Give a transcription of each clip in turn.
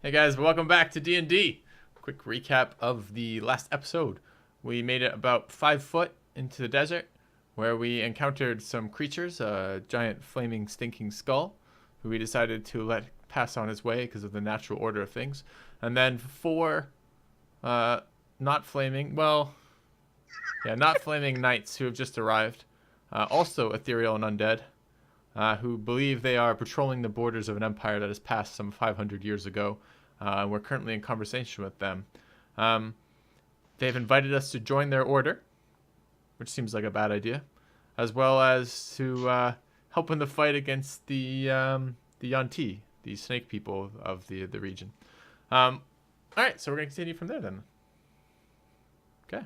Hey guys, welcome back to D&D. Quick recap of the last episode. We made it about 5 foot into the desert, where we encountered some creatures, a giant flaming stinking skull, who we decided to let pass on his way because of the natural order of things. And then 4 not flaming knights who have just arrived, also ethereal and undead, who believe they are patrolling the borders of an empire that has passed some 500 years ago. We're currently in conversation with them. They've invited us to join their order, which seems like a bad idea, as well as to help in the fight against the Yanti, the snake people of the region. All right, so we're gonna continue from there then. Okay.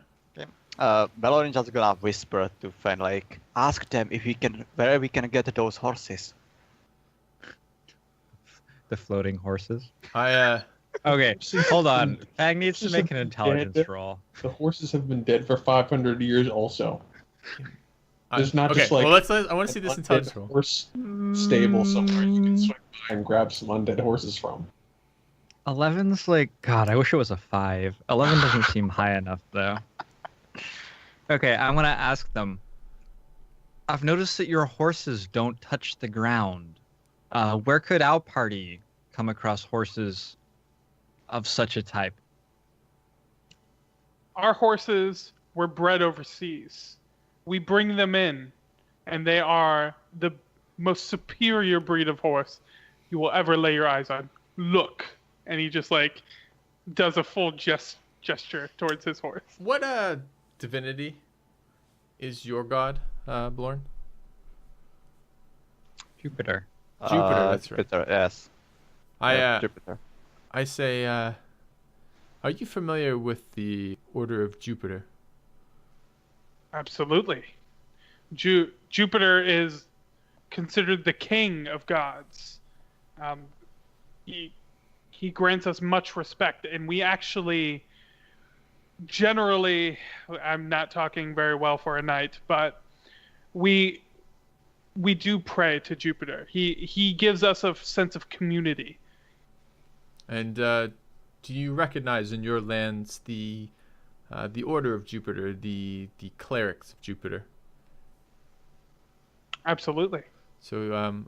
Belorin just gonna whisper to Fang, like, ask them if where we can get those horses. The floating horses. Okay, Hold on. Fang needs to make an intelligence roll. The horses have been dead for 500 years also. There's not okay, just like... well, I want to see this intelligence roll. Horse stable somewhere you can swing by and grab some undead horses from. 11's like, God, I wish it was a 5. 11 doesn't seem high enough, though. Okay, I'm going to ask them. I've noticed that your horses don't touch the ground. Where could our party come across horses of such a type? Our horses were bred overseas. We bring them in, and they are the most superior breed of horse you will ever lay your eyes on. Look. And he just, like, does a full gesture towards his horse. What divinity is your god, Belorin? Jupiter. Jupiter, that's right. Jupiter, yes. Jupiter. I say, are you familiar with the Order of Jupiter? Absolutely. Jupiter is considered the king of gods. He grants us much respect, and we actually generally, I'm not talking very well for a knight, but we do pray to Jupiter. He gives us a sense of community. And do you recognize in your lands the Order of Jupiter, the clerics of Jupiter? Absolutely. So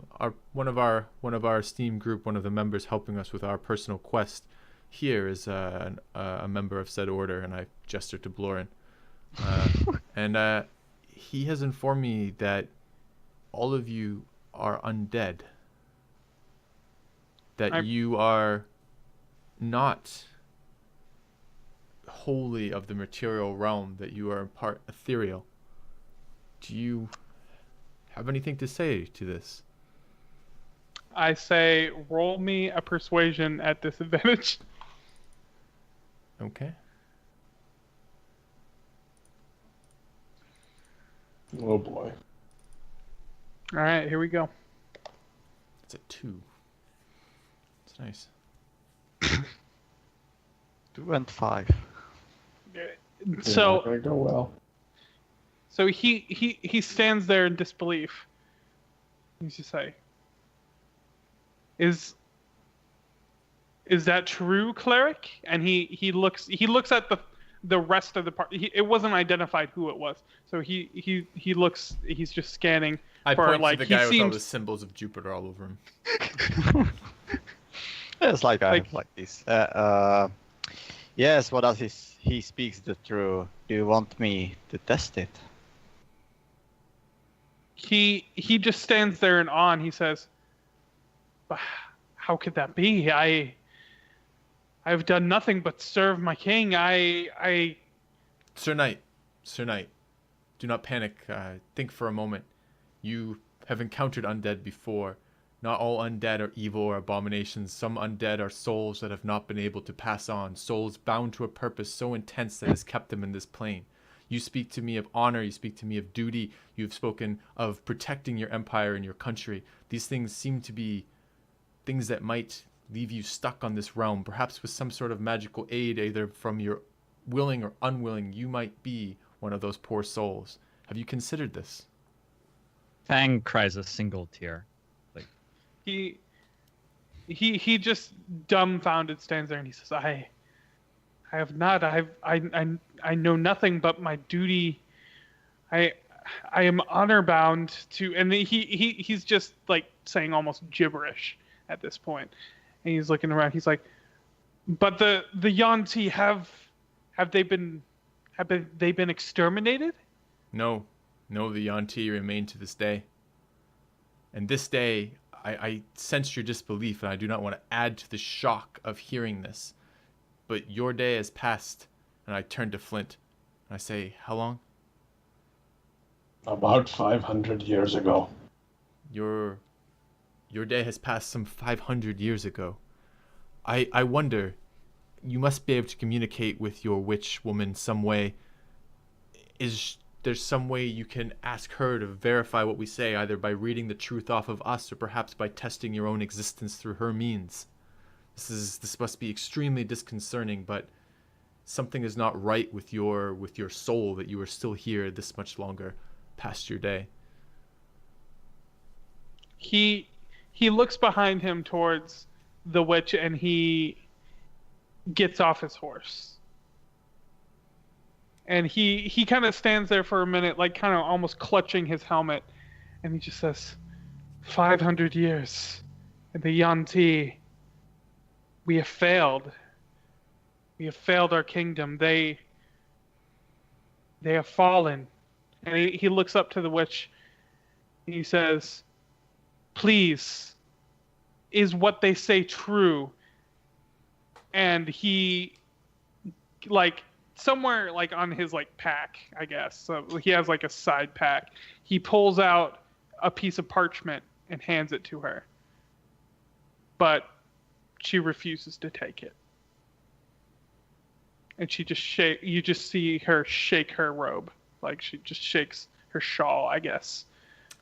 one of our esteemed group, one of the members helping us with our personal quest here is a member of said order, and I gestured to Belorin. And he has informed me that all of you are undead. That you are not wholly of the material realm, that you are in part ethereal. Do you have anything to say to this? I say, roll me a persuasion at disadvantage. Okay. Oh boy. All right, here we go. It's a 2. It's nice. 2 and 5. So Not gonna go well. So he stands there in disbelief. He's just say, "Is that true, cleric?" And he looks at the rest of the party. It wasn't identified who it was. So he looks. He's just scanning. I for, point like, to the guy he with all seems, the symbols of Jupiter all over him. It's like this. Yes, what does he speaks the truth. Do you want me to test it? He just stands there in awe, and he says, "How could that be? I've done nothing but serve my king. Sir Knight, do not panic. Think for a moment. You have encountered undead before. Not all undead are evil or abominations. Some undead are souls that have not been able to pass on. Souls bound to a purpose so intense that has kept them in this plane. You speak to me of honor. You speak to me of duty. You've spoken of protecting your empire and your country. These things seem to be things that might leave you stuck on this realm, perhaps with some sort of magical aid, either from your willing or unwilling. You might be one of those poor souls. Have you considered this?" Fang cries a single tear. he he just dumbfounded stands there and he says, I have not. I know nothing but my duty. I am honor bound to, and he's just like saying almost gibberish at this point. And he's looking around. He's like, but the Yuan-Ti have they been exterminated? No, the Yuan-Ti remain to this day. And this day, I sense your disbelief, and I do not want to add to the shock of hearing this. But your day has passed, and I turn to Flint, and I say, how long? About 500 years ago. Your day has passed some 500 years ago. I wonder, you must be able to communicate with your witch woman some way. Is there some way you can ask her to verify what we say, either by reading the truth off of us or perhaps by testing your own existence through her means? This must be extremely disconcerting, but something is not right with your soul that you are still here this much longer past your day. He looks behind him towards the witch and he gets off his horse. And he kind of stands there for a minute, like kind of almost clutching his helmet. And he just says, 500 years. And the Yuan-Ti, we have failed. We have failed our kingdom. They have fallen. And he looks up to the witch. And he says, please, is what they say true? And he, like, somewhere like on his like pack, I guess. So he has like a side pack. He pulls out a piece of parchment and hands it to her. But she refuses to take it. And she just you just see her shake her robe. Like she just shakes her shawl, I guess.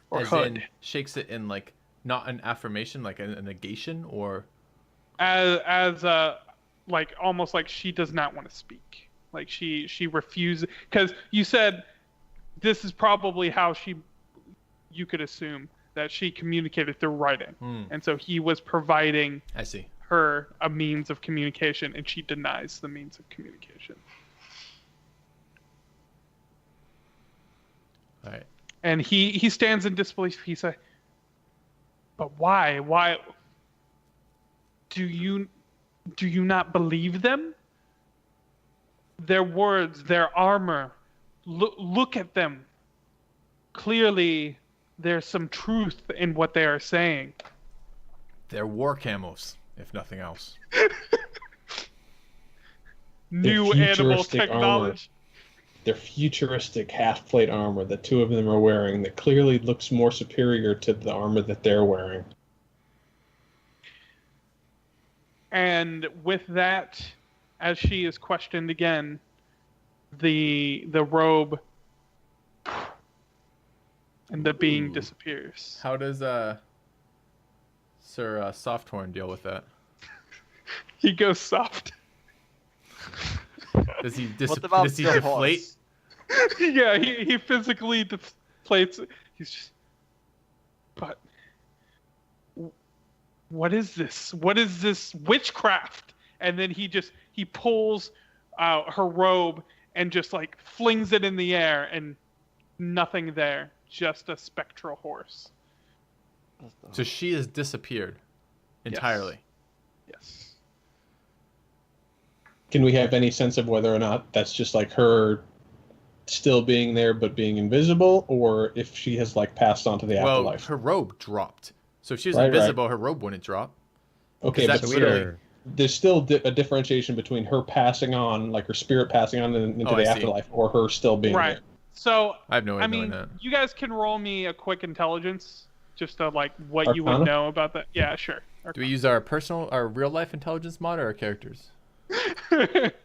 Or As hood. in, shakes it in like not an affirmation, like a negation, or As like almost like she does not want to speak. Like she refuses, because you said this is probably how you could assume that she communicated through writing. And so he was providing I see. her a means of communication, and she denies the means of communication. All right. And he stands in disbelief. He said, but why? Why do you not believe them? Their words, their armor, look at them. Clearly, there's some truth in what they are saying. They're war camos, if nothing else. New animal technology. Their futuristic half-plate armor, the two of them are wearing, that clearly looks more superior to the armor that they're wearing. And with that, as she is questioned again, the robe and the being disappears. How does Sir Softhorn deal with that? He goes soft. Does he What about does he the deflate? horse? Yeah, he physically deflates. He's just, but what is this? What is this witchcraft? And then he pulls her robe and just like flings it in the air, and nothing there, just a spectral horse. So she has disappeared entirely. Yes. Can we have any sense of whether or not that's just like her still being there but being invisible, or if she has like passed on to the Well, afterlife? her robe dropped. So if she was Right, invisible, her robe wouldn't drop. Okay, That's but literally- there's still a differentiation between her passing on, like her spirit passing on into Oh, I the see. afterlife, or her still being Right. there. So I have no way I of knowing mean, that. you guys can roll me a quick intelligence, just to like what you would Arcana? know about that. Yeah, sure. Do we use our real life intelligence mod or our characters? It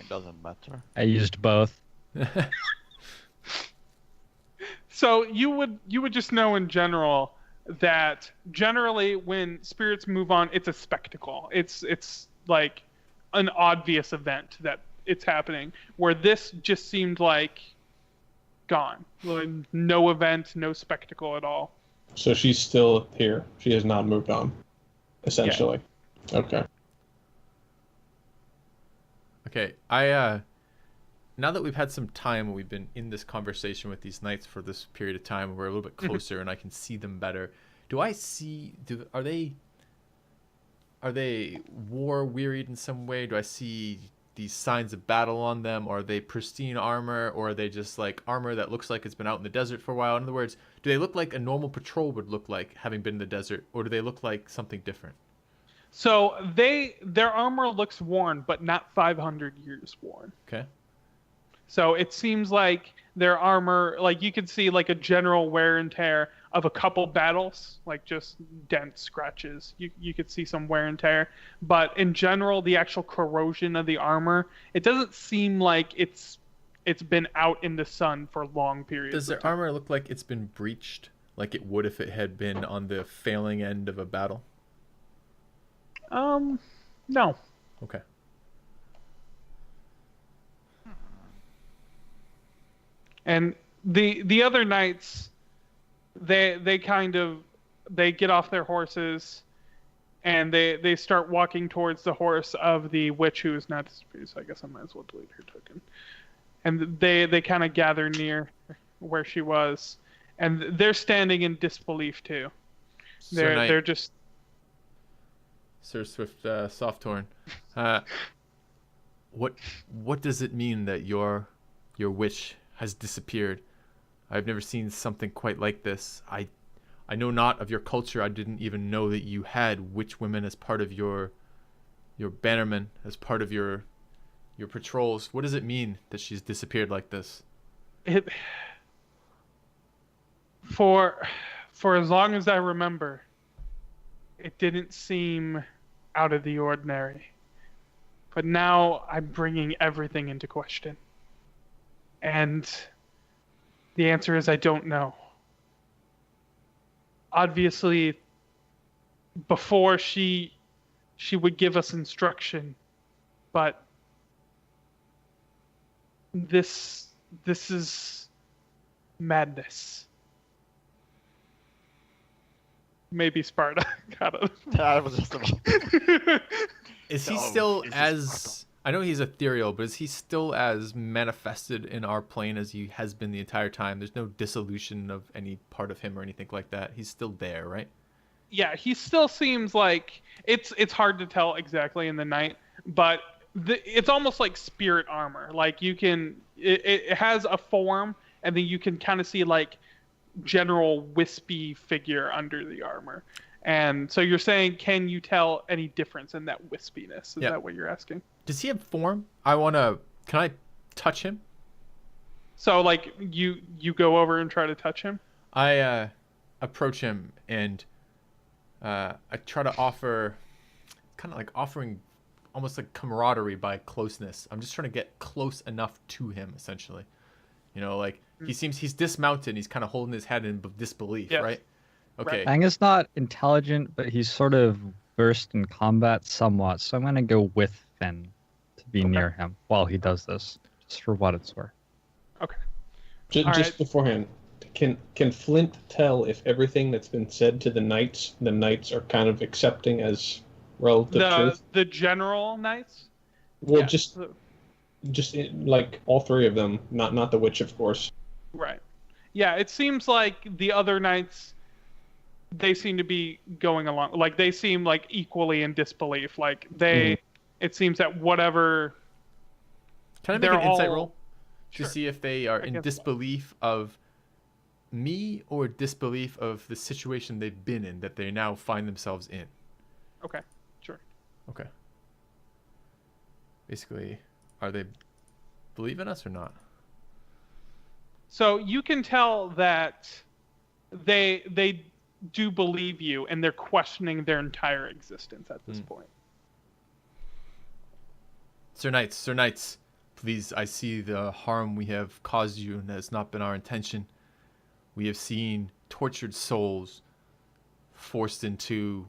doesn't matter. I used both. So you would just know in general that generally when spirits move on, it's a spectacle. It's like an obvious event that it's happening. Where this just seemed like gone. Like, no event, no spectacle at all. So she's still here. She has not moved on. essentially. Okay. Okay, now that we've had some time, we've been in this conversation with these knights for this period of time, we're a little bit closer and I can see them better. Are they war wearied in some way? Do I see these signs of battle on them? Or are they pristine armor? Or are they just like armor that looks like it's been out in the desert for a while? In other words, do they look like a normal patrol would look like, having been in the desert? Or do they look like something different? So their armor looks worn, but not 500 years worn. Okay. So it seems like their armor, like you could see like a general wear and tear of a couple battles, like just dents, scratches. You could see some wear and tear, but in general, the actual corrosion of the armor, it doesn't seem like it's been out in the sun for long periods. Does their armor look like it's been breached, like it would if it had been on the failing end of a battle? No. Okay. And the other knights, they get off their horses, and they start walking towards the horse of the witch who is not disappeared. So I guess I might as well delete her token. And they kind of gather near where she was, and they're standing in disbelief too. They're just. Sir Swift Softhorn, what does it mean that your witch has disappeared? I've never seen something quite like this. I know not of your culture. I didn't even know that you had witch women as part of your bannermen, as part of your patrols. What does it mean that she's disappeared like this? For as long as I remember, it didn't seem out of the ordinary. But now I'm bringing everything into question. And the answer is I don't know. Obviously, before she would give us instruction, but this is madness. Maybe Sparta got it. That was just about... Is he No, still it's as... I know he's ethereal, but is he still as manifested in our plane as he has been the entire time? There's no dissolution of any part of him or anything like that. He's still there, right? Yeah, he still seems like it's hard to tell exactly in the night, but it's almost like spirit armor. Like you can, it has a form, and then you can kind of see like general wispy figure under the armor. And so you're saying, can you tell any difference in that wispiness? Is that what you're asking? Does he have form? Can I touch him? So like you go over and try to touch him? I approach him and I try to offer, kind of like offering almost like camaraderie by closeness. I'm just trying to get close enough to him, essentially. You know, like he's dismounted. He's kind of holding his head in disbelief, Yes. right? Okay. Fang is not intelligent, but he's sort of versed in combat somewhat, so I'm going to go with Finn to be near him while he does this, just for what it's worth. Okay. Just beforehand, can Flint tell if everything that's been said to the knights are kind of accepting as relative truth? The general knights? Well, Yeah. just like all three of them, not the witch, of course. Right. Yeah, it seems like the other knights, they seem to be going along. Like, they seem like equally in disbelief. Like, it seems that whatever... Can I make an insight roll Sure. to see if they are in Against what? disbelief of me or disbelief of the situation they've been in that they now find themselves in? Okay, sure. Okay. Basically, are they believe in us or not? So you can tell that they do believe you, and they're questioning their entire existence at this point. Sir Knights, please, I see the harm we have caused you, and that has not been our intention. We have seen tortured souls forced into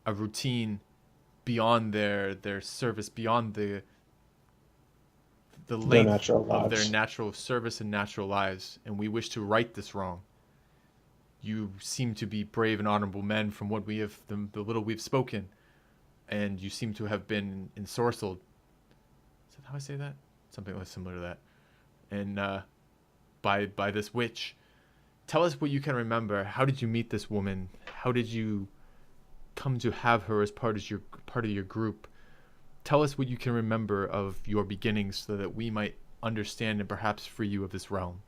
a routine beyond their service, beyond the length natural of their lives. natural service and natural lives, and we wish to right this wrong. You seem to be brave and honorable men from what we have, the little we've spoken. And you seem to have been ensorcelled. Is that how I say that? Something similar to that. And by this witch. Tell us what you can remember. How did you meet this woman? How did you come to have her as part of your group? Tell us what you can remember of your beginnings so that we might understand and perhaps free you of this realm.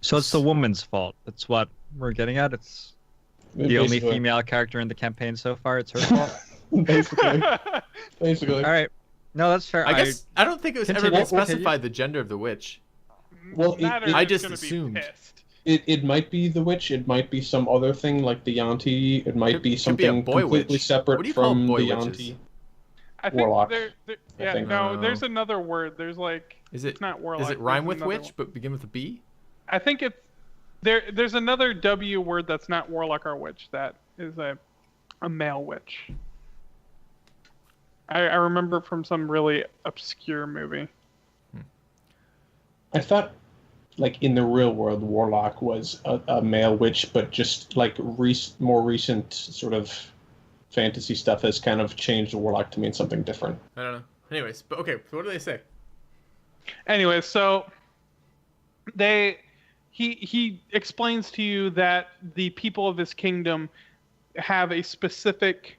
So it's the woman's fault. That's what we're getting at. It's the only female character in the campaign so far. It's her fault. Basically. All right. No, that's fair. I guess I don't think it was ever been specified the gender of the witch. Well, I just assumed. It might be the witch. It might be some other thing like the Yanti. It might be something completely separate from the Yanti. I think Warlock. There's another word. There's like. Is it not warlock? Is it rhyme with witch but begin with a B? I think it's there's another W word that's not warlock or witch that is a male witch. I remember from some really obscure movie. I thought, like in the real world, warlock was a male witch, but just like more recent sort of fantasy stuff has kind of changed warlock to mean something different. I don't know. Anyways, but okay. So what do they say? Anyway, so he explains to you that the people of his kingdom have a specific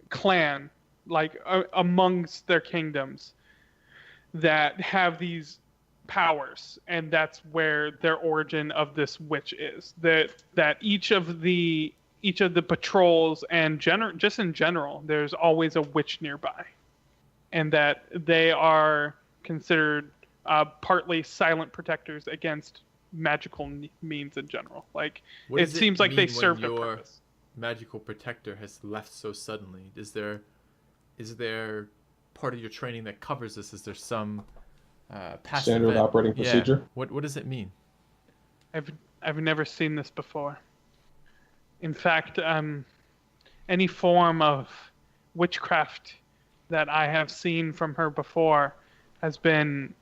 clan, like amongst their kingdoms, that have these powers, and that's where their origin of this witch is. That each of the patrols and just in general, there's always a witch nearby, and that they are considered partly silent protectors against magical means in general. Like it seems like they serve their purpose. Magical protector has left so suddenly. Is there part of your training that covers this? Is there some past standard event? operating procedure? What does it mean? I've never seen this before. In fact, any form of witchcraft that I have seen from her before has been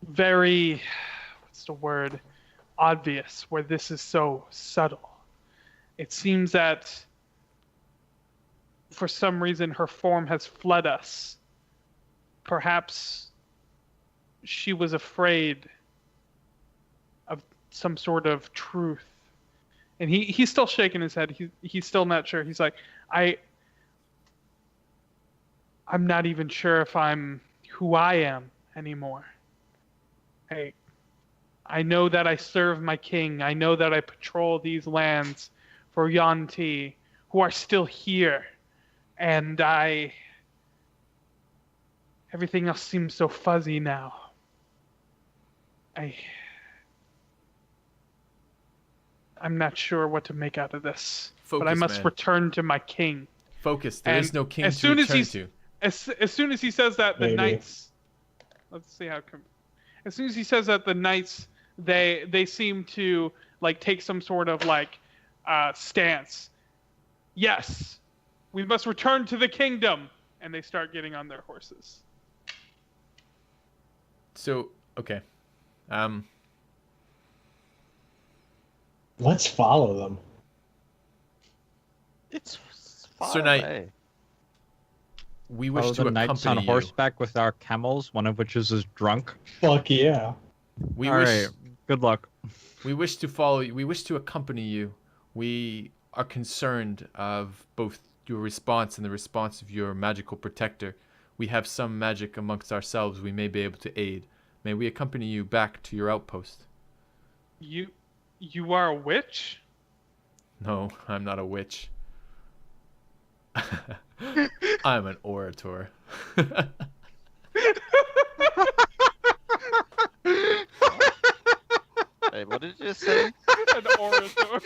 very, what's the word, obvious, where this is so subtle. It seems that for some reason her form has fled us. Perhaps she was afraid of some sort of truth. And he's still shaking his head. He's still not sure. He's like, I'm not even sure if I'm who I am anymore. I know that I serve my king. I know that I patrol these lands for Yanti, who are still here. And everything else seems so fuzzy now. I'm not sure what to make out of this. Focus, but I must return to my king. Focus. There is no king to return to. As soon as he says that, the knights. Let's see how it comes. As soon as he says that, the knights they seem to like take some sort of like stance. Yes, we must return to the kingdom, and they start getting on their horses. So okay, let's follow them. It's far Sir Knight, away. we wish to the knights on accompany horseback with our camels, one of which is drunk. Fuck yeah. you. All right, good luck. We wish to follow you. We wish to accompany you. We are concerned of both your response and the response of your magical protector. We have some magic amongst ourselves we may be able to aid. May we accompany you back to your outpost? You are a witch? No, I'm not a witch. I'm an orator. Hey, what did you just say? An orator.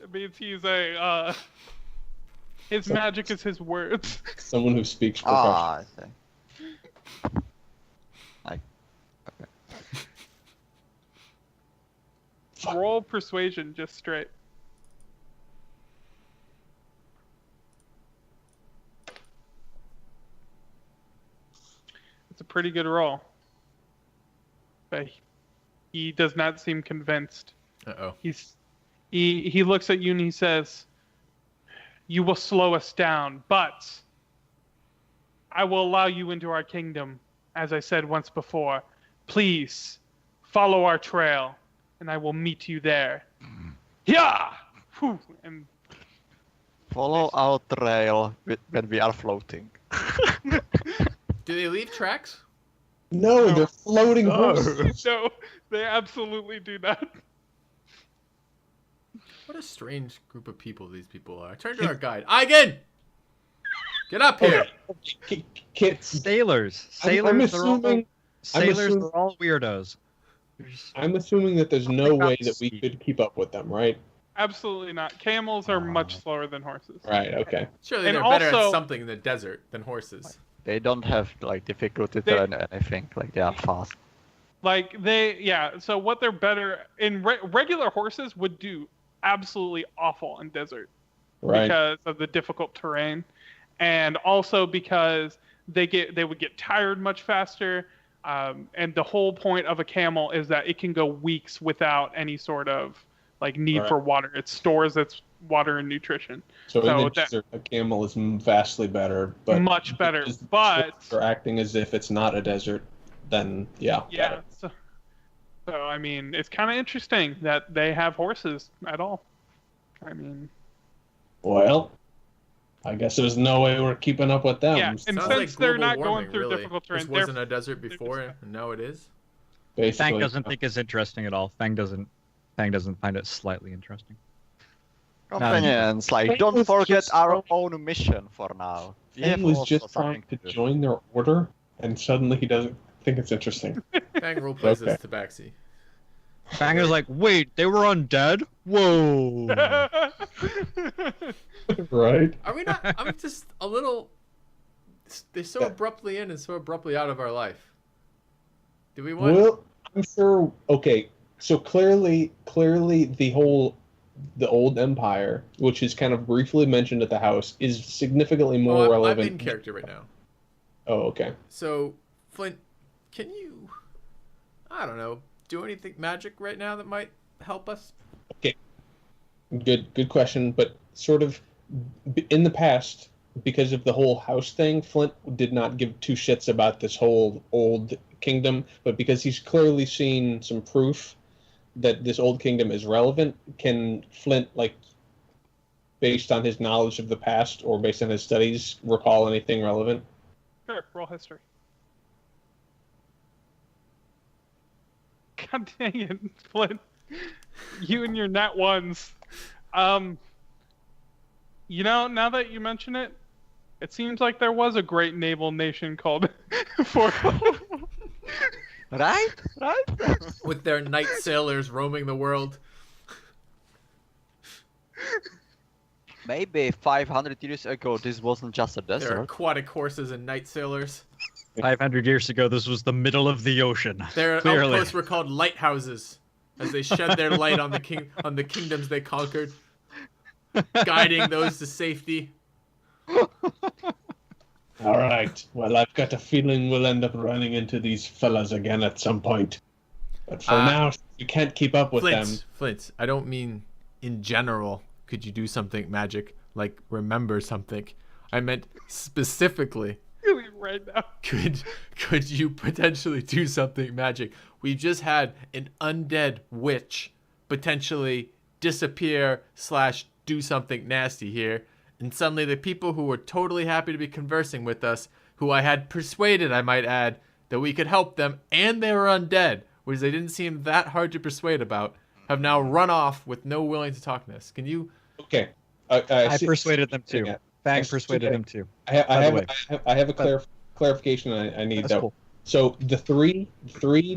It means he's his magic is his words. Someone who speaks profession. I see. Roll persuasion just straight. It's a pretty good roll. But He does not seem convinced. Uh-oh. He looks at you and he says, "You will slow us down, but I will allow you into our kingdom, as I said once before. Please follow our trail, and I will meet you there." Yeah. Whew. And Follow our trail when we are floating. Do they leave tracks? No, No. they're floating horses. no, they absolutely do not. What a strange group of people these people are. Turn to our guide. Aigen! Get up here! Kids, Sailors. I'm Sailors are all assuming sailors are all weirdos. I'm assuming that there's no way that we could keep up with them, right? Absolutely not. Camels are much slower than horses. Right. Okay. Surely And they're better also- at something in the desert than horses. They don't have like difficulty They- to anything. Like they are fast. Like so what they're better in regular horses would do absolutely awful in desert Right. because of the difficult terrain, and also because they would get tired much faster. And the whole point of a camel is that it can go weeks without any sort of like need Right. for water. It stores its water and nutrition. So in so the that- desert, a camel is vastly better, but Much better, because the but- ships are acting as if it's not a desert, then yeah. Yeah. So I mean, it's kind of interesting that they have horses at all. I mean, Well, I guess there's no way we're keeping up with them. Yeah, and Sounds since they're global not going warming, through really. difficult terrain, This they're- wasn't a desert they're just- before, and now it is. Basically, Fang doesn't think it's interesting at all. Fang doesn't find it slightly interesting. Companions, like Fang don't was forget just our trying- own mission for now. We Fang have was also just trying something to do. join their order, and suddenly he doesn't think it's interesting. Fang roleplays Okay. as Tabaxi. Fang is like, wait, they were undead? Whoa. Right? Are we not? I'm just a little. They're so Yeah. abruptly in and so abruptly out of our life. Do we want? Well, I'm sure. Okay, so clearly, the old empire, which is kind of briefly mentioned at the house, is significantly more I'm relevant. in character right now. Oh, okay. So, Flint, can you? I don't know. Do anything magic right now that might help us? Good question. But sort of in the past, because of the whole house thing, Flint did not give two shits about this whole old kingdom. But because he's clearly seen some proof that this old kingdom is relevant, can Flint, like, based on his knowledge of the past or based on his studies, recall anything relevant? Sure, roll history. God dang it, Flint. You and your nat ones. You know, now that you mention it, it seems like there was a great naval nation called Forco. Right? Right? With their night sailors roaming the world. Maybe 500 years ago this wasn't just a Their desert. aquatic horses and night sailors. 500 years ago, this was the middle of the ocean. Their Clearly. outposts were called lighthouses, as they shed their light on the kingdoms they conquered, guiding those to safety. All right. Well, I've got a feeling we'll end up running into these fellas again at some point. But for now, you can't keep up with them. Flint, I don't mean in general. Could you do something magic, like remember something? I meant specifically. Right now. Could you potentially do something magic? We've just had an undead witch potentially disappear / do something nasty here, and suddenly the people who were totally happy to be conversing with us, who I had persuaded, I might add, that we could help them, and they were undead, which they didn't seem that hard to persuade about, have now run off with no willing to talk to us. Can you? Okay. I persuaded them too. Yeah. Fang Yes, persuaded okay. him too. I have a clarification I need That's though. cool. So the three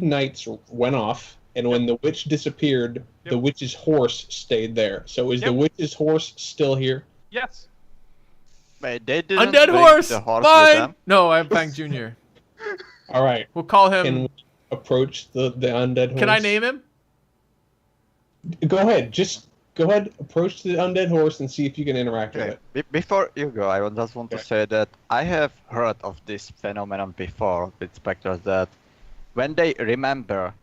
knights went off, and when the witch disappeared, the Yep. witch's horse stayed there. So is the Yep. witch's horse still here? Yes. Wait, they didn't Undead bring horse! the horse with Mine! them? No, I'm Fang Jr. All right. We'll call him. Can we approach the undead horse? Can I name him? Go ahead. Just go ahead. Approach the undead horse and see if you can interact with Okay. it. Before you go, I just want to Okay. say that I have heard of this phenomenon before with specters that when they remember,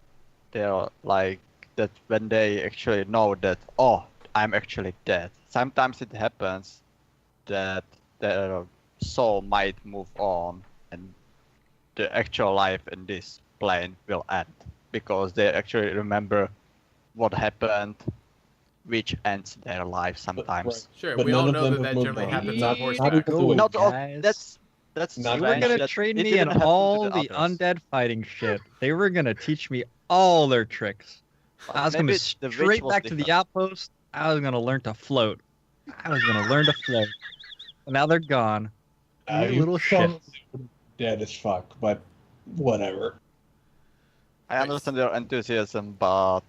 they're like that when they actually know that, oh, I'm actually dead. Sometimes it happens that their soul might move on and the actual life in this plane will end because they actually remember what happened, which ends their life sometimes. Sure, But we all none of know them that have that moved generally on. happens Not- on not horseback. people do it. Not all. guys. That's Not You were bad. gonna that train it me didn't in happen to all the others. undead fighting shit. They were gonna teach me all their tricks. I was gonna Maybe be the witch straight was back to the different. outpost. I was gonna learn to float. I was gonna learn to float. And now they're gone. You You little shit. probably would've been dead as fuck, but whatever. I understand your enthusiasm, but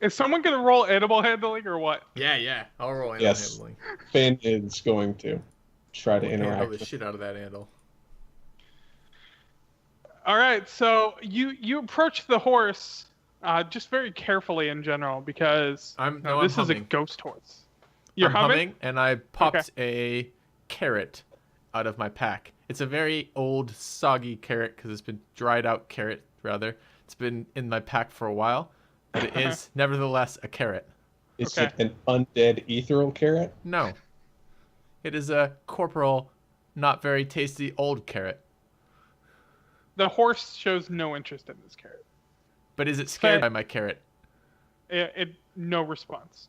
Is someone gonna roll animal handling or what? Yeah. I'll roll animal Yes. handling. Finn is going to try to We'll handle interact the with. shit out of that handle. All right, so you approach the horse just very carefully in general because I'm this is a humming. ghost horse. You're I'm humming, and I popped a carrot out of my pack. It's a very old, soggy carrot because it's been dried out carrot, rather. It's been in my pack for a while, but it is nevertheless a carrot. Is Okay. it an undead ethereal carrot? No. It is a corporal, not very tasty old carrot. The horse shows no interest in this carrot. But is it scared Fair. by my carrot? It no response.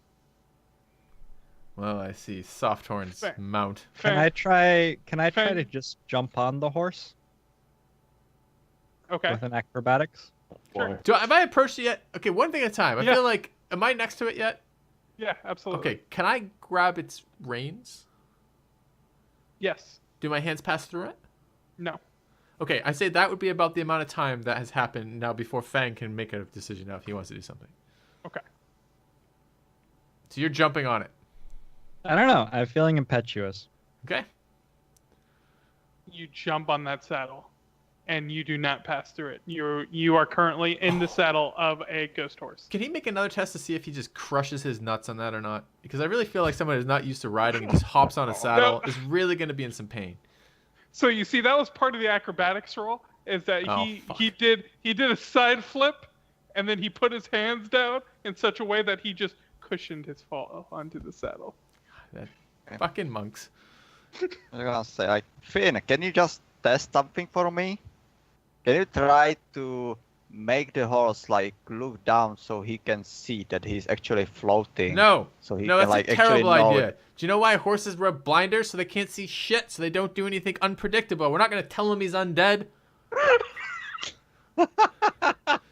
Well, I see. Soft horns Fair. mount. Can Fair. I try? Can I try Fang. to just jump on the horse Okay. with an acrobatics? Sure. Have I approached it yet? Okay, one thing at a time. I Yeah. feel like, am I next to it yet? Yeah, absolutely. Okay, can I grab its reins? Yes. Do my hands pass through it? No. Okay, I say that would be about the amount of time that has happened now before Fang can make a decision now if he wants to do something. Okay. So you're jumping on it. I don't know. I'm feeling impetuous. Okay? You jump on that saddle, and you do not pass through it. You are currently in the saddle of a ghost horse. Can he make another test to see if he just crushes his nuts on that or not? Because I really feel like someone who's not used to riding and just hops on a saddle is really going to be in some pain. So you see, that was part of the acrobatics roll. Is that Oh, he fuck. he did a side flip, and then he put his hands down in such a way that he just cushioned his fall onto the saddle. That fucking monks. I was gonna say, like, Finn, can you just test something for me? Can you try to make the horse like look down so he can see that he's actually floating? No. So he No, can that's like a actually terrible know idea. Do you know why horses wear blinders? So they can't see shit, so they don't do anything unpredictable. We're not going to tell him he's undead. I That's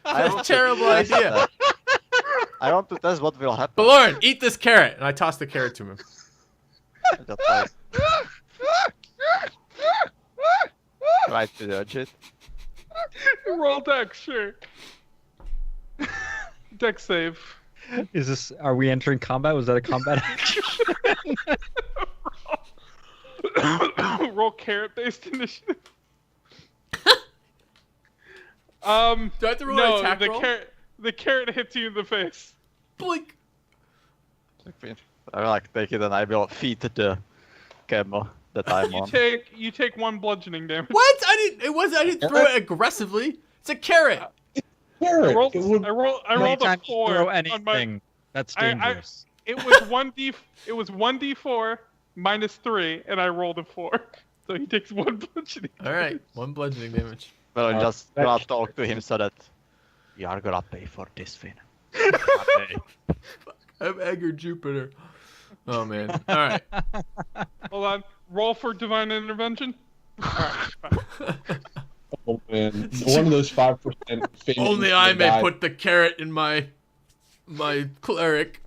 a want to terrible test idea. that. I want to test what will happen. Belorin, eat this carrot. And I toss the carrot to him. Just like try to dodge it. Roll dex, sure. Dex save. Is this? Are we entering combat? Was that a combat action? Roll carrot-based initiative. Do I have to roll an No, attack the roll? the carrot hits you in the face. Blink. I will like take it and I will feed the camel that I'm on. You take one bludgeoning damage. What? I didn't throw it aggressively. It's a carrot. I Carrot. rolled, It would- I rolled a Anytime you 4 throw on anything, my. that's I- dangerous. It was 1d4 minus 3, and I rolled a 4, so he takes one bludgeoning. All right, one bludgeoning damage. Well, Uh, just that- gonna talk to him so that you are gonna pay for this, Finn. I'm Edgar Jupiter. Oh man. All right. Hold on. Roll for divine intervention. Alright, fine. Oh man, one of those 5%. Only I may put the carrot in my cleric.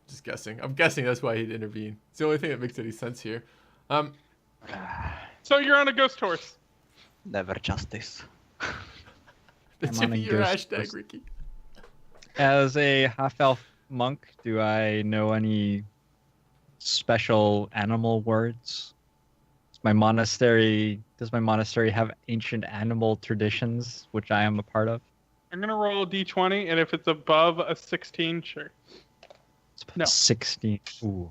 Just guessing. I'm guessing that's why he'd intervene. It's the only thing that makes any sense here. So you're on a ghost horse. Never justice. That I'm should on be a your ghost hashtag, horse. Ricky. As a half-elf monk, do I know any special animal words? Does my monastery have ancient animal traditions, which I am a part of? I'm gonna roll a d20, and if it's above a 16, sure. No. 16. Ooh.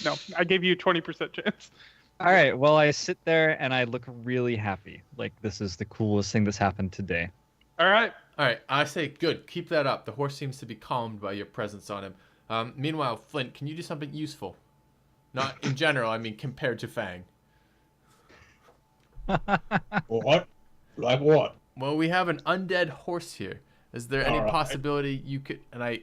No, I gave you a 20% chance. All right. Well, I sit there and I look really happy. Like this is the coolest thing that's happened today. All right. All right, I say good. Keep that up. The horse seems to be calmed by your presence on him. Meanwhile, Flint, can you do something useful? Not in general, I mean compared to Fang. What? Like what? Well, we have an undead horse here. Is there any All right. possibility you could... And I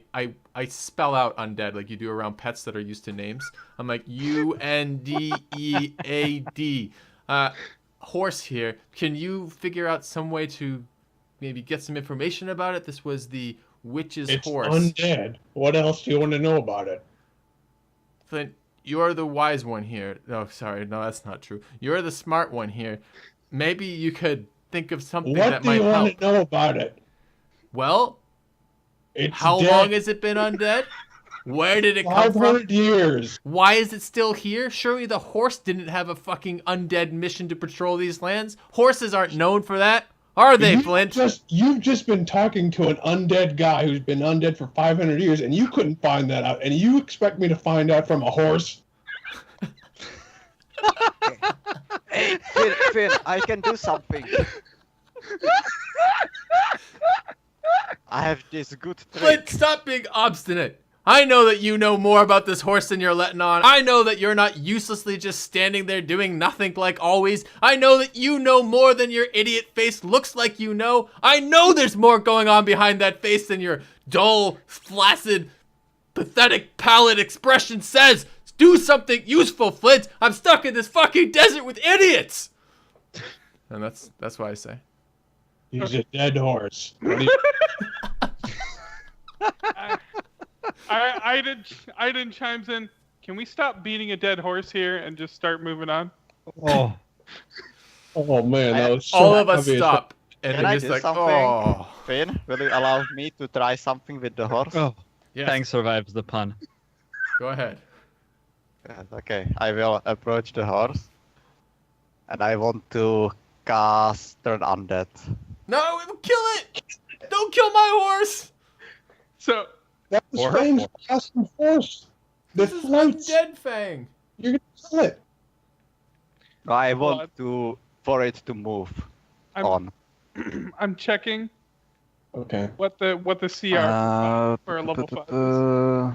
spell out undead like you do around pets that are used to names. I'm like, U-N-D-E-A-D. Horse here. Can you figure out some way to maybe get some information about it? This was the witch's It's horse. undead. What else do you want to know about it? Flint, you're the wise one here. Oh, sorry. No, that's not true. You're the smart one here. Maybe you could think of something What that do you might want help. to know about it? Well, It's how dead. long has it been undead? Where did it come from? 500 years. Why is it still here? Surely the horse didn't have a fucking undead mission to patrol these lands. Horses aren't known for that. Are they, Flint? You've just been talking to an undead guy who's been undead for 500 years, and you couldn't find that out. And you expect me to find out from a horse? Hey, Finn, I can do something. I have this good Flint, trick. stop being obstinate. I know that you know more about this horse than you're letting on. I know that you're not uselessly just standing there doing nothing like always. I know that you know more than your idiot face looks like you know. I know there's more going on behind that face than your dull, flaccid, pathetic, pallid expression says. Do something useful, Flint. I'm stuck in this fucking desert with idiots. And that's what I say. He's a dead horse. What do you- Aiden chimes in. Can we stop beating a dead horse here and just start moving on? Oh, Oh man, that was so All of us obvious. stop. And Can they're I just do like, something? oh. Finn, will you allow me to try something with the horse? oh. Yes, Fang survives the pun. go ahead. Yes, okay, I will approach the horse. And I want to cast Turn Undead. No, kill it! Don't kill my horse! So That was Or- Fang's awesome horse. The This is floats. undead Fang. You're gonna kill it. I What? want for it to move I'm on. I'm checking Okay. what the CR for a level 5 is.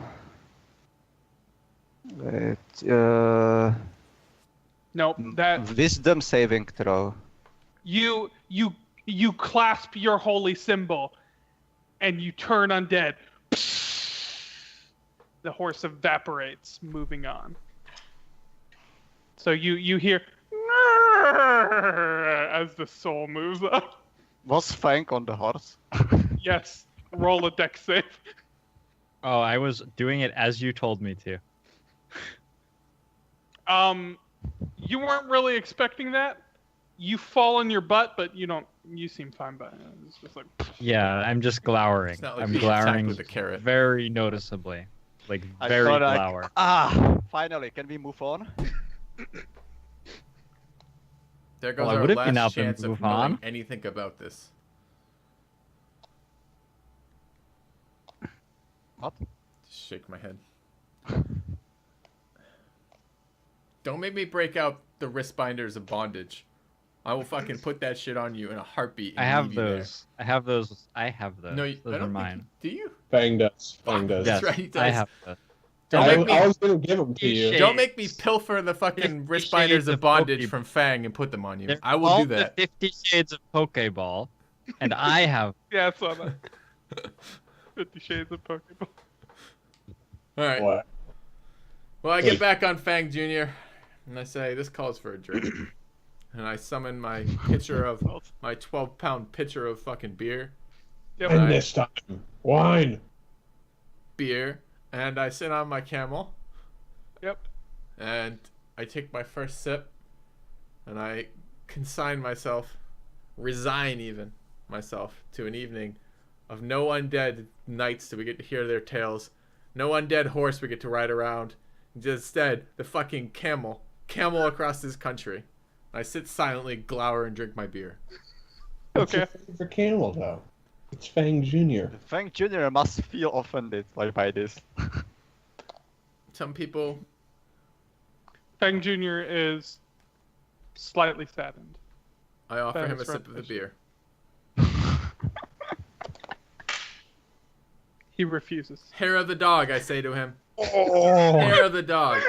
Nope, that Wisdom saving throw. you clasp your holy symbol and you turn undead. The horse evaporates, moving on. So you hear as the soul moves up. Was Fang on the horse? Yes, roll a dex save. Oh, I was doing it as you told me to. You weren't really expecting that. You fall on your butt, but you don't. You seem fine by it. It's just like Yeah, I'm just glowering. It's not like I'm being attacked glowering with a carrot. very noticeably. Like, I very thought I- glower. Finally, can we move on? There goes Well, I our wouldn't be last now to chance of move knowing on. anything about this. What? Just shake my head. Don't make me break out the wrist binders of bondage. I will fucking put that shit on you in a heartbeat. I and have leave you there. those. I have those. I have those. No, I those are don't mine. think. Do you? Fang does. Fang does. That's Yes, right, he does. I have those. Don't I, make me. I was gonna give them to you. Shades. Don't make me pilfer the fucking 50 wrist binders shades of of bondage Pokemon. from Fang and put them on you. They're I will all do that. The 50 Shades of Pokeball, and I have. yeah, I saw that. 50 Shades of Pokemon. All right. What? Well, I get back on Fang Jr. and I say, this calls for a drink. And I summon my pitcher of, my 12-pound pitcher of fucking beer. Yep. And Alright. this time, wine. And I sit on my camel. Yep. And I take my first sip. And I consign myself, resign even myself, to an evening of no undead knights that we get to hear their tales. No undead horse we get to ride around. Instead, the fucking camel across this country. I sit silently, glower, and drink my beer. What's your Okay. favorite camel, though? It's Fang Jr. Fang Jr. must feel offended by this. Some people, Fang Jr. is slightly saddened. I offer That him a is sip of the beer. He refuses. Hair of the dog, I say to him. Oh. Hair of the dog.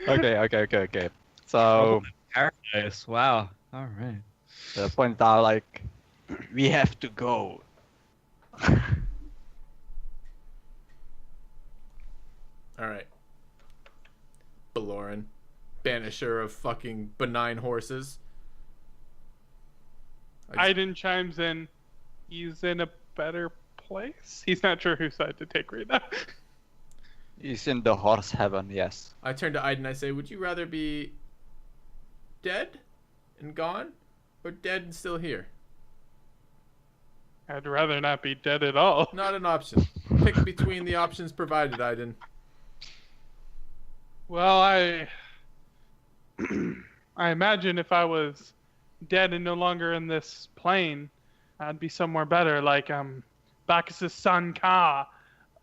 Okay. So Paradise. Wow. All right. the point out like we have to go. All right. Belorin, banisher of fucking benign horses. Aiden chimes in. He's in a better place. He's not sure whose side to take right now. He's in the horse heaven, yes. I turn to Aiden and I say, would you rather be dead and gone or dead and still here? I'd rather not be dead at all. Not an option. Pick between the options provided, Aiden. Well, I imagine if I was dead and no longer in this plane, I'd be somewhere better, like Bacchus' son Ka,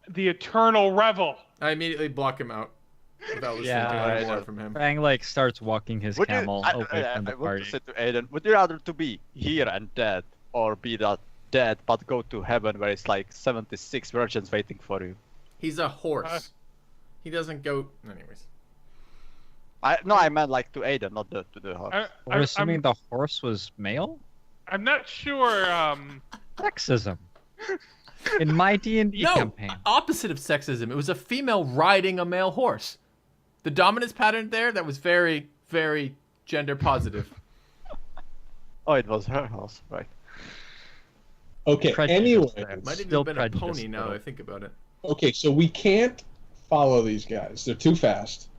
the eternal revel. I immediately block him out without listening Yeah, to any I more know. from him. Fang like starts walking his Would camel away from the I want party. to say to Aiden, would you rather to be here and dead, or be that dead but go to heaven where it's like 76 virgins waiting for you? He's a horse. He doesn't go. Anyways. I meant like to Aiden, not to the horse. We're assuming the horse was male? I'm not sure. Sexism. In my D&D No, campaign. opposite of sexism. It was a female riding a male horse. The dominance pattern there, that was very, very gender positive. Oh, it was her horse, right? Okay. Prejudice Anyway, there. Might have Still even been a prejudice, pony now though. that I think about it. okay, so we can't follow these guys. They're too fast.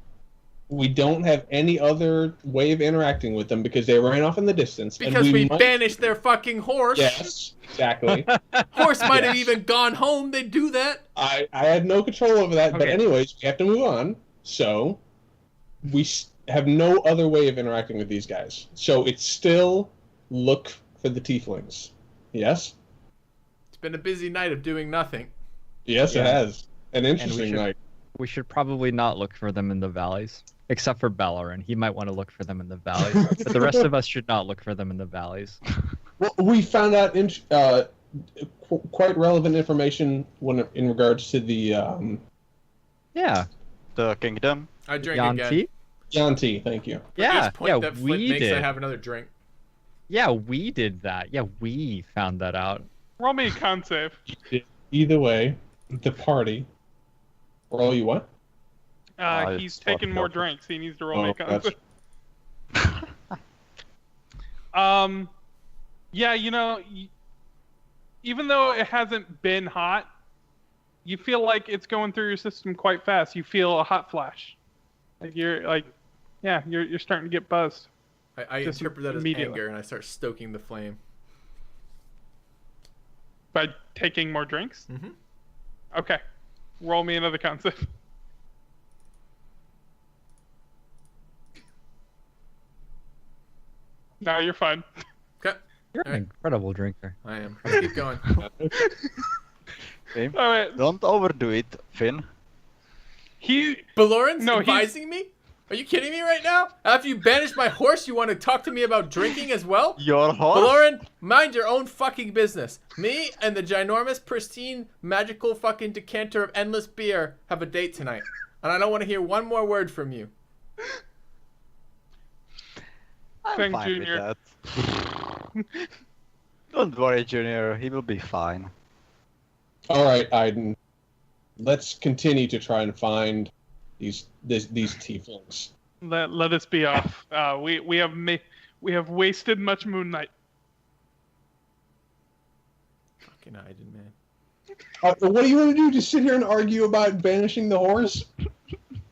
We don't have any other way of interacting with them because they ran off in the distance. and Because we might- banished their fucking horse. Yes, exactly. Horse might have Yes. even gone home. They do that. I had no control over that, but Okay. anyways, we have to move on. So we have no other way of interacting with these guys. So it's still look for the tieflings. Yes? It's been a busy night of doing nothing. Yes, Yeah. it has. An interesting should- night. We should probably not look for them in the valleys. Except for Belorin. He might want to look for them in the valleys. But the rest of us should not look for them in the valleys. Well, we found out quite relevant information in regards to the Yeah. The kingdom. I drink again. Yanti? Yanti. Thank you. Yeah. Each point Yeah, that Flint we makes, I did. have another drink. Yeah, we did that. Yeah, we found that out. Roll me a con save. Either way, the party. Roll you what? He's it's taking more fucking drinks. He needs to roll me a con that's- save. Yeah, even though it hasn't been hot, you feel like it's going through your system quite fast. You feel a hot flash. Like you're starting to get buzzed. I Just interpret that as immediately. anger and I start stoking the flame. By taking more drinks? Mm-hmm. Okay. Roll me another con save. No, you're fine. Okay, You're an Alright. incredible drinker. I am. Let's keep going. Okay. All right. Don't overdo it, Finn. Belorin's No, he's- advising me? Are you kidding me right now? After you banished my horse, you want to talk to me about drinking as well? Your horse? Belorin, mind your own fucking business. Me and the ginormous, pristine, magical fucking decanter of endless beer have a date tonight. And I don't want to hear one more word from you. I'm Fang fine Jr. with that. Don't worry, Junior. He will be fine. All right, Aiden. Let's continue to try and find these tieflings. Let us be off. We have wasted much moonlight. Fucking Aiden, man. What do you want to do? Just sit here and argue about banishing the horse?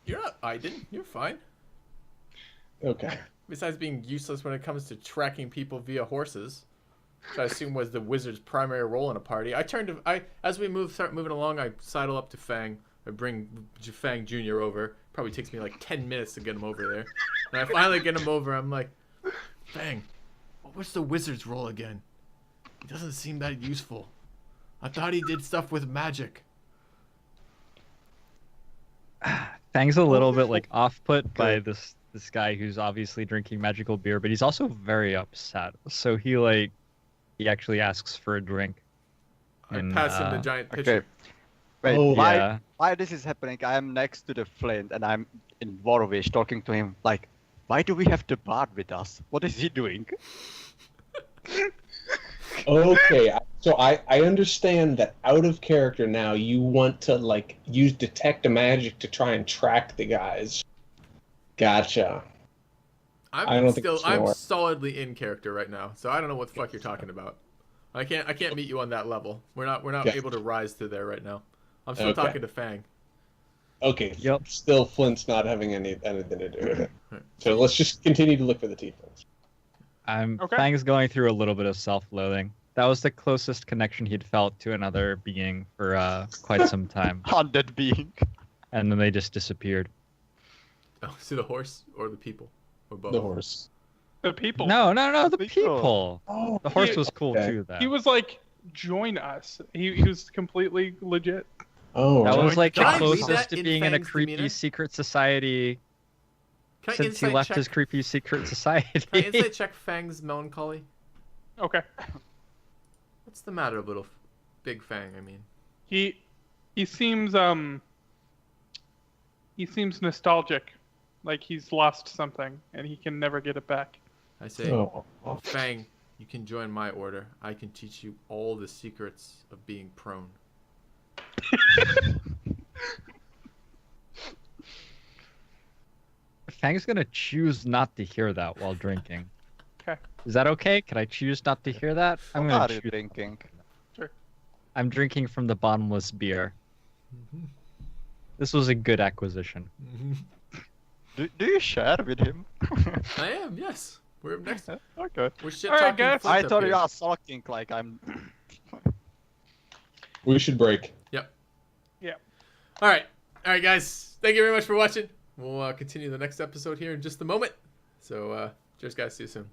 You're not Aiden. You're fine. Okay. Besides being useless when it comes to tracking people via horses, which I assume was the wizard's primary role in a party. As we start moving along, I sidle up to Fang. I bring Fang Jr. over. Probably takes me like 10 minutes to get him over there. And I finally get him over. I'm like, Fang, what was the wizard's role again? He doesn't seem that useful. I thought he did stuff with magic. Fang's a little bit like off-put by this guy who's obviously drinking magical beer, but he's also very upset. So he he actually asks for a drink. I And, pass him the giant Okay. pitcher. Wait, Oh, yeah. why this is happening? I am next to the Flint and I'm in Dwarvish talking to him like, why do we have the Bard with us? What is he doing? Okay, so I understand that out of character now. You want to like use detect a magic to try and track the guys. Gotcha. I don't think it's gonna I'm work. solidly in character right now, so I don't know what the fuck you're talking about. I can't meet you on that level. We're not Yeah. able to rise to there right now. I'm still Okay. talking to Fang. Okay. Yep. Still, Flint's not having anything to do with it. Right. So let's just continue to look for the tieflings. Okay. Fang's going through a little bit of self-loathing. That was the closest connection he'd felt to another being for quite some time, Undead being. and then they just disappeared. Oh, is it the horse or the people or both? The horse. The people. No, the People. people. Oh, The horse He- was cool okay. too, though. He was like, join us. He was completely legit. Oh, That right. was like Can the I read closest that to in being in a Fang's creepy demeanor? secret society Can I since he insight left check? his creepy secret society. Can I insight check Fang's melancholy? Okay. What's the matter, little big Fang? I mean, He seems nostalgic, like he's lost something and he can never get it back. I say, Oh. Fang, you can join my order. I can teach you all the secrets of being prone. Fang's gonna choose not to hear that while drinking. Okay. Is that okay? Can I choose not to hear that? I'm What gonna are you choose. drinking? I'm drinking from the bottomless beer. This was a good acquisition. Do you share with him? I am, yes. We're next. Okay. We're shit All right, talking. guys. Flint I up thought here. you are sulking like I'm. We should break. All right, guys. Thank you very much for watching. We'll continue the next episode here in just a moment. So, cheers, guys. See you soon.